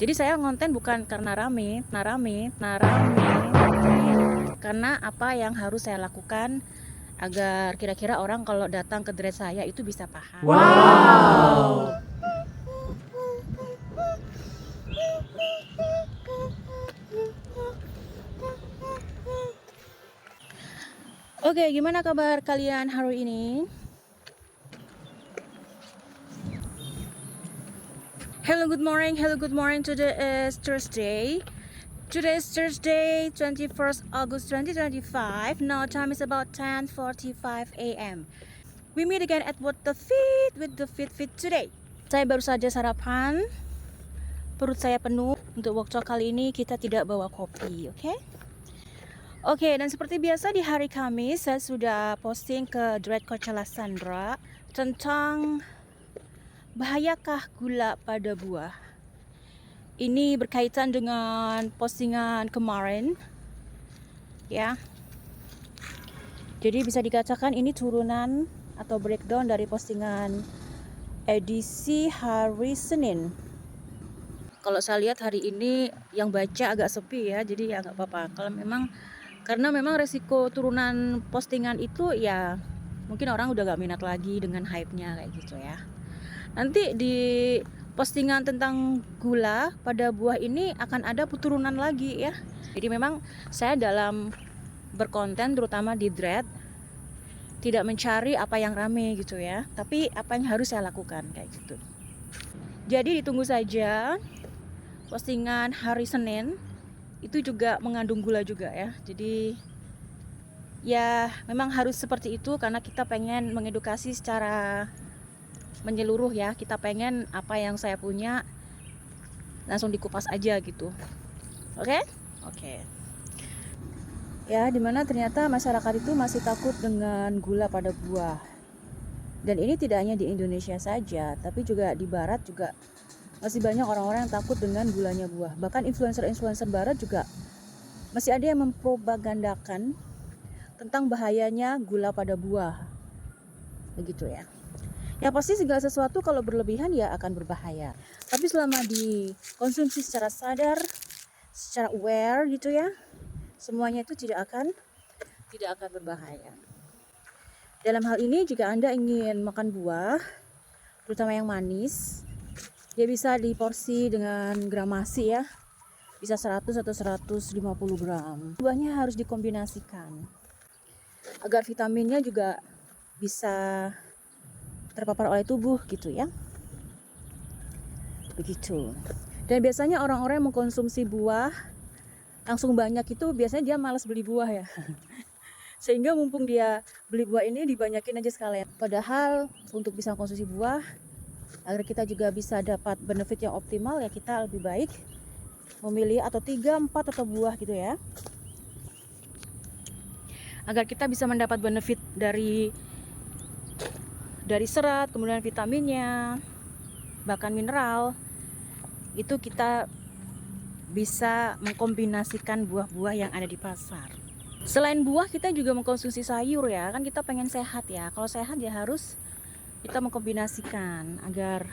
Jadi saya ngonten bukan karena rame, tapi karena apa yang harus saya lakukan agar kira-kira orang kalau datang ke dread saya itu bisa paham. Wow. Oke, gimana kabar kalian hari ini? Hello, good morning. Today is Thursday. Today is Thursday, 21st August 2025. Now time is about 10:45 a.m. We meet again at What the Fit with the Fit today. Saya baru saja sarapan. Perut saya penuh. Untuk workshop kali ini kita tidak bawa kopi, oke? Oke, dan seperti biasa di hari Kamis saya sudah posting ke Dread Coachella Sandra tentang bahayakah gula pada buah. Ini berkaitan dengan postingan kemarin, ya. Jadi bisa dikatakan ini turunan atau breakdown dari postingan edisi hari Senin. Kalau saya lihat hari ini yang baca agak sepi ya, jadi ya nggak apa-apa. Karena memang resiko turunan postingan itu ya mungkin orang udah gak minat lagi dengan hype-nya kayak gitu ya. Nanti di postingan tentang gula pada buah ini akan ada turunan lagi ya. Jadi memang saya dalam berkonten terutama di Dread tidak mencari apa yang rame gitu ya, tapi apa yang harus saya lakukan kayak gitu. Jadi ditunggu saja postingan hari Senin itu juga mengandung gula juga ya. Jadi ya memang harus seperti itu karena kita pengen mengedukasi secara menyeluruh ya. Kita pengen apa yang saya punya langsung dikupas aja gitu. Oke? Oke. Ya, dimana ternyata masyarakat itu masih takut dengan gula pada buah. Dan ini tidak hanya di Indonesia saja, tapi juga di Barat juga masih banyak orang-orang yang takut dengan gulanya buah. Bahkan influencer-influencer Barat juga masih ada yang mempropagandakan tentang bahayanya gula pada buah. Begitu ya. Ya pasti segala sesuatu kalau berlebihan ya akan berbahaya. Tapi selama dikonsumsi secara sadar, secara aware gitu ya, semuanya itu tidak akan berbahaya. Dalam hal ini jika Anda ingin makan buah, terutama yang manis, dia bisa diporsi dengan gramasi ya. Bisa 100 atau 150 gram. Buahnya harus dikombinasikan agar vitaminnya juga bisa terpapar oleh tubuh gitu ya. Begitu. Dan biasanya orang-orang yang mengkonsumsi buah langsung banyak itu biasanya dia malas beli buah ya. Sehingga mumpung dia beli buah ini dibanyakin aja sekalian. Padahal untuk bisa konsumsi buah agar kita juga bisa dapat benefit yang optimal ya kita lebih baik memilih atau 3, 4 atau buah gitu ya. Agar kita bisa mendapat benefit dari serat, kemudian vitaminnya, bahkan mineral. Itu kita bisa mengkombinasikan buah-buah yang ada di pasar. Selain buah kita juga mengkonsumsi sayur ya, kan kita pengen sehat ya. Kalau sehat ya harus kita mengkombinasikan agar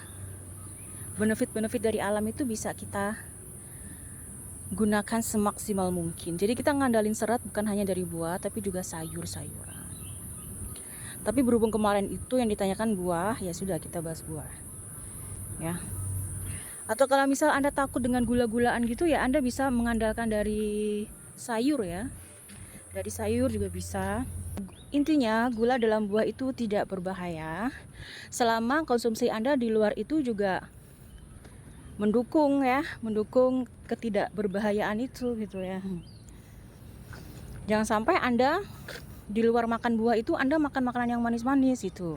benefit-benefit dari alam itu bisa kita gunakan semaksimal mungkin. Jadi kita ngandalin serat bukan hanya dari buah tapi juga sayur-sayuran. Tapi berhubung kemarin itu yang ditanyakan buah, ya sudah kita bahas buah. Ya. Atau kalau misal Anda takut dengan gula-gulaan gitu ya Anda bisa mengandalkan dari sayur ya. Dari sayur juga bisa. Intinya gula dalam buah itu tidak berbahaya selama konsumsi Anda di luar itu juga mendukung ketidakberbahayaan itu gitu ya. Jangan sampai Anda di luar makan buah itu Anda makan makanan yang manis-manis itu.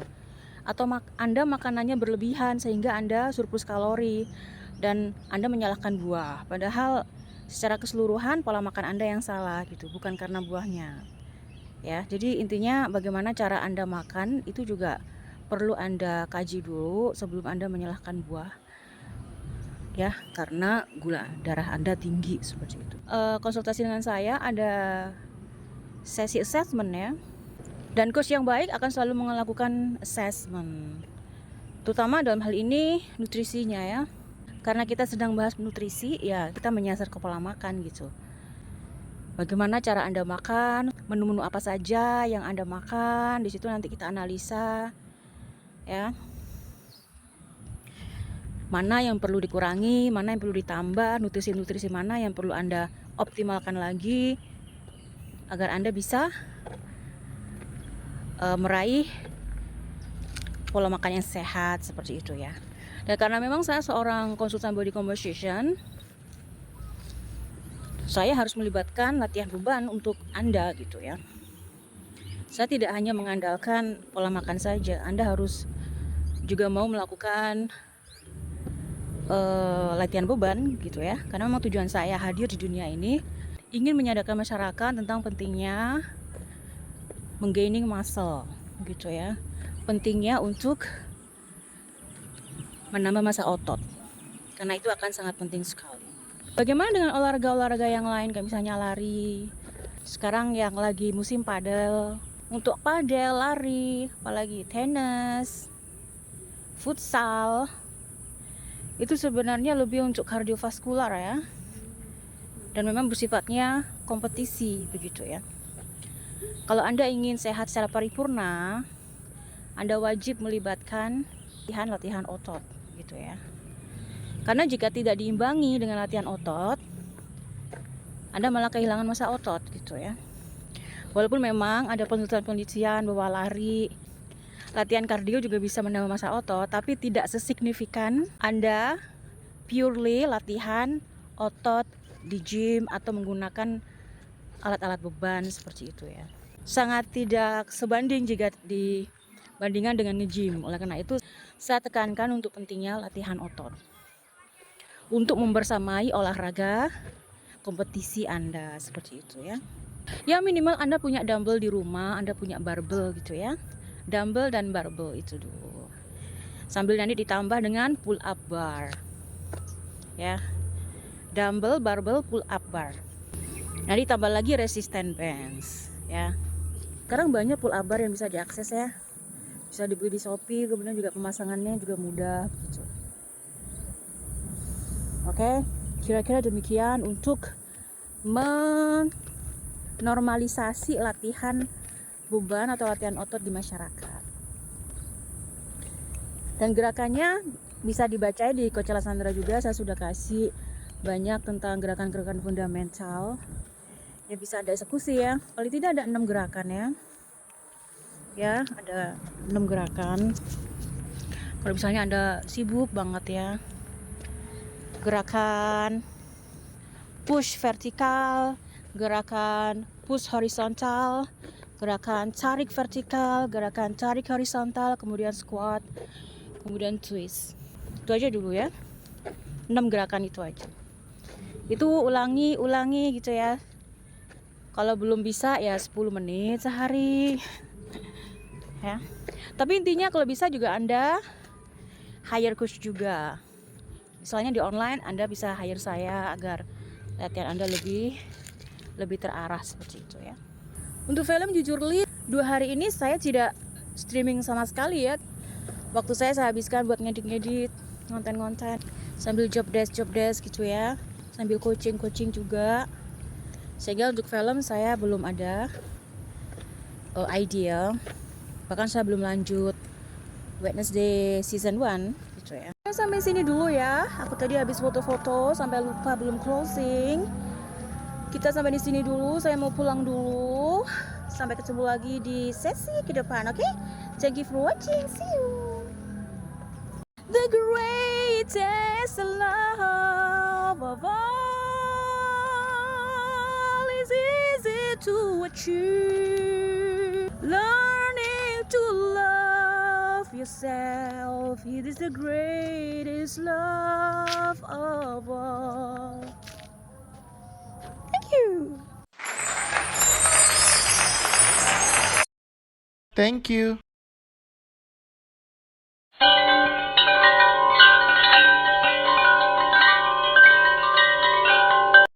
Atau Anda makanannya berlebihan sehingga Anda surplus kalori dan Anda menyalahkan buah. Padahal secara keseluruhan pola makan Anda yang salah gitu, bukan karena buahnya. Ya, jadi intinya bagaimana cara Anda makan itu juga perlu Anda kaji dulu sebelum Anda menyalahkan buah. Ya, karena gula darah Anda tinggi seperti itu. Konsultasi dengan saya ada sesi assessment ya. Dan coach yang baik akan selalu melakukan assessment. Terutama dalam hal ini nutrisinya ya. karena kita sedang bahas nutrisi, ya kita menyasar ke pola makan gitu. Bagaimana cara Anda makan, menu-menu apa saja yang Anda makan, di situ nanti kita analisa ya. Mana yang perlu dikurangi, mana yang perlu ditambah, nutrisi-nutrisi mana yang perlu Anda optimalkan lagi agar Anda bisa meraih pola makan yang sehat seperti itu ya. Dan karena memang saya seorang konsultan body composition, saya harus melibatkan latihan beban untuk Anda gitu ya. Saya tidak hanya mengandalkan pola makan saja, Anda harus juga mau melakukan latihan beban gitu ya. Karena memang tujuan saya hadir di dunia ini ingin menyadarkan masyarakat tentang pentingnya menggaining muscle gitu ya. Pentingnya untuk menambah massa otot. Karena itu akan sangat penting sekali. Bagaimana dengan olahraga-olahraga yang lain, kayak misalnya lari. Sekarang yang lagi musim padel. Untuk padel, lari, apalagi tenis, futsal, itu sebenarnya lebih untuk kardiovaskular ya. Dan memang bersifatnya kompetisi begitu ya. Kalau Anda ingin sehat secara paripurna, Anda wajib melibatkan latihan otot gitu ya. Karena jika tidak diimbangi dengan latihan otot, Anda malah kehilangan massa otot gitu ya. Walaupun memang ada penelitian bahwa latihan kardio juga bisa menambah massa otot, tapi tidak sesignifikan Anda purely latihan otot di gym atau menggunakan alat-alat beban seperti itu ya. Sangat tidak sebanding jika dibandingkan dengan nge-gym. Oleh karena itu saya tekankan untuk pentingnya latihan otot untuk membersamai olahraga kompetisi Anda seperti itu ya. Ya minimal Anda punya dumbbell di rumah, Anda punya barbell gitu ya. Dumbbell dan barbell itu dulu. Sambil nanti ditambah dengan pull up bar. Ya. Dumbbell, barbell, pull up bar. Nanti tambah lagi resistance bands ya. Sekarang banyak pull up bar yang bisa diakses ya. Bisa dibeli di Shopee, kemudian juga pemasangannya juga mudah gitu. Oke, kira-kira demikian untuk normalisasi latihan beban atau latihan otot di masyarakat. Dan gerakannya bisa dibaca di Coach Sandra juga, saya sudah kasih banyak tentang gerakan-gerakan fundamental. Ya bisa ada eksekusi ya. Paling tidak ada 6 gerakan ya. Ya, ada 6 gerakan. Kalau misalnya Anda sibuk banget ya. Gerakan push vertikal, gerakan push horizontal, gerakan tarik vertikal, gerakan tarik horizontal, kemudian squat, kemudian twist. Itu aja dulu ya. 6 gerakan itu aja. Itu ulangi gitu ya. Kalau belum bisa ya 10 menit sehari. Ya. Tapi intinya kalau bisa juga Anda hire coach juga. Misalnya di online Anda bisa hire saya agar latihan Anda lebih terarah seperti itu ya. Untuk film jujur li 2 hari ini saya tidak streaming sama sekali ya. Waktu saya habiskan buat ngedit konten-konten sambil job desk gitu ya, sambil coaching juga. Sehingga untuk film saya belum ada idea. Bahkan saya belum lanjut Wednesday season 1 gitu ya. Sampai sini dulu ya. Aku tadi habis foto-foto sampai lupa belum closing. Kita sampai di sini dulu. Saya mau pulang dulu. Sampai ketemu lagi di sesi ke depan, oke? Thank you for watching. See you. The greatest love of all is easy to achieve. Learning to love yourself, it is the greatest love of all. Thank you. Thank you.